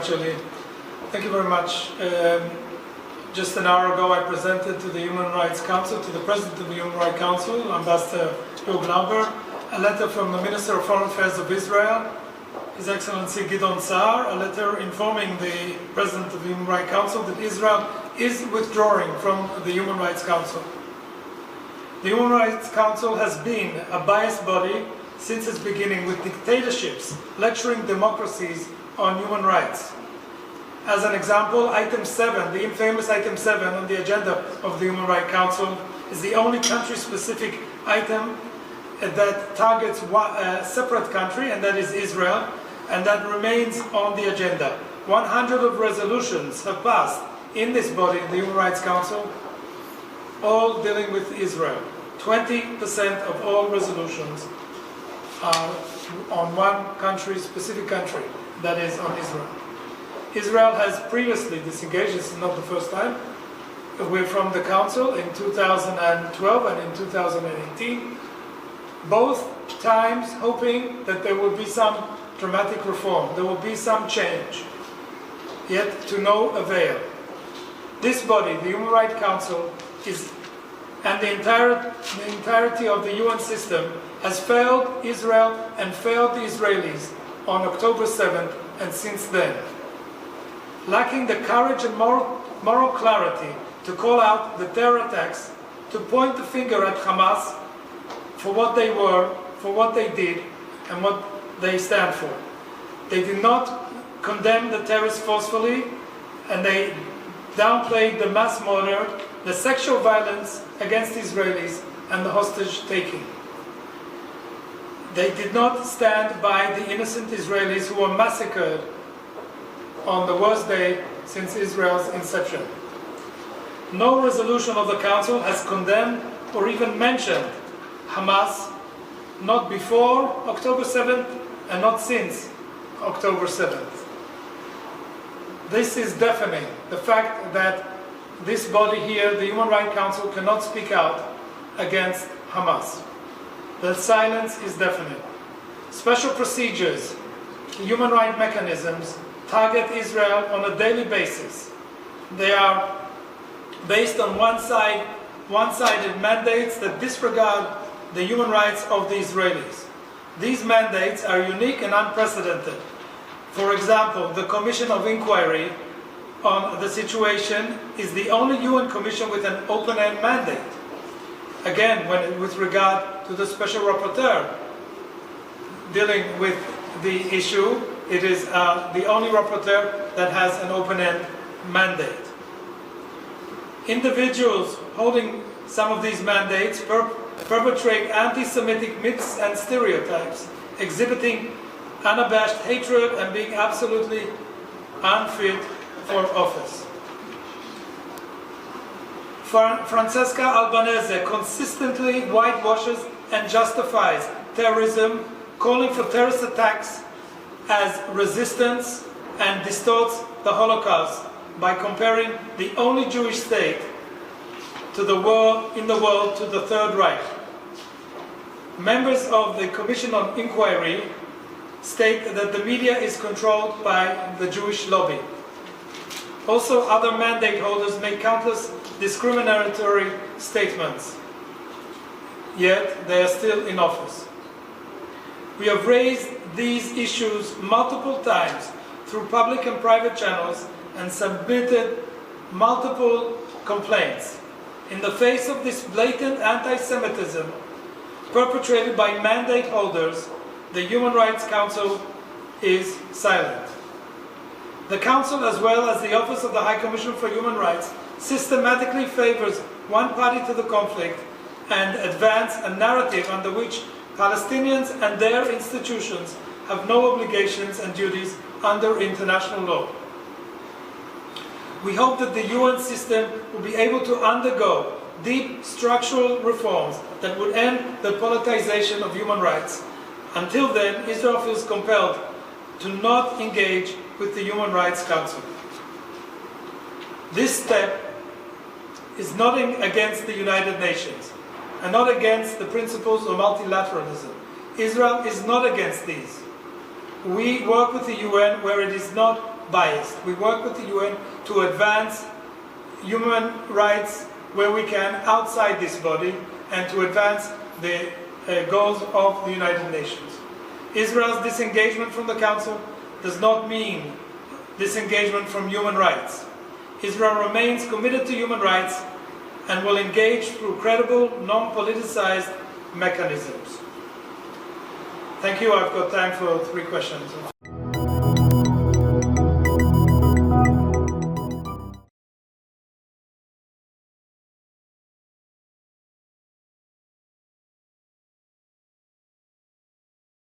much, Eli. Thank you very much. Just an hour ago, I presented to the Human Rights Council, to the President of the Human Rights Council, Ambassador Hugh Glauber, a letter from the Minister of Foreign Affairs of Israel, His Excellency Gideon Saar, a letter informing the President of the Human Rights Council that Israel is withdrawing from the Human Rights Council. The Human Rights Council has been a biased body since its beginning, with dictatorships lecturing democracies on human rights. As an example, item 7, the infamous item 7 on the agenda of the Human Rights Council, is the only country-specific item that targets a separate country, and that is Israel, and that remains on the agenda. 100 of resolutions have passed in this body, the Human Rights Council, all dealing with Israel. 20% of all resolutions are on one country, specific country, that is on Israel. Israel has previously disengaged, this is not the first time, we're from the Council in 2012 and in 2018, both times hoping that there will be some dramatic reform, there will be some change, yet to no avail. This body, the Human Rights Council, and the entirety of the UN system has failed Israel and failed the Israelis on October 7th and since then. Lacking the courage and moral clarity to call out the terror attacks, to point the finger at Hamas for what they were, for what they did, and what they stand for. They did not condemn the terrorists forcefully, and they downplayed the mass murder, the sexual violence against Israelis, and the hostage-taking. They did not stand by the innocent Israelis who were massacred on the worst day since Israel's inception. No resolution of the Council has condemned or even mentioned Hamas, not before October 7th and not since October 7th. This is deafening, the fact that this body here, the Human Rights Council, cannot speak out against Hamas. The silence is deafening. Special procedures, human rights mechanisms target Israel on a daily basis. They are based on one-sided mandates that disregard the human rights of the Israelis. These mandates are unique and unprecedented. For example, the Commission of Inquiry on the situation is the only UN commission with an open-end mandate. Again, with regard to the Special Rapporteur dealing with the issue, it is the only rapporteur that has an open-end mandate. Individuals holding some of these mandates perpetrate anti-Semitic myths and stereotypes, exhibiting unabashed hatred and being absolutely unfit for office. Francesca Albanese consistently whitewashes and justifies terrorism, calling for terrorist attacks as resistance, and distorts the Holocaust by comparing the only Jewish state in the world to the Third Reich. Members of the Commission on Inquiry state that the media is controlled by the Jewish lobby. Also, other mandate holders make countless discriminatory statements, yet they are still in office. We have raised these issues multiple times through public and private channels and submitted multiple complaints. In the face of this blatant anti-Semitism perpetrated by mandate holders, the Human Rights Council is silent. The Council, as well as the Office of the High Commissioner for Human Rights, systematically favors one party to the conflict and advance a narrative under which Palestinians and their institutions have no obligations and duties under international law. We hope that the UN system will be able to undergo deep structural reforms that would end the politicization of human rights. Until then, Israel feels compelled to not engage with the Human Rights Council. This step is not against the United Nations and not against the principles of multilateralism. Israel is not against these. We work with the UN where it is not biased. We work with the UN to advance human rights where we can outside this body and to advance the goals of the United Nations. Israel's disengagement from the Council does not mean disengagement from human rights. Israel remains committed to human rights and will engage through credible, non-politicized mechanisms. Thank you. I've got time for 3 questions.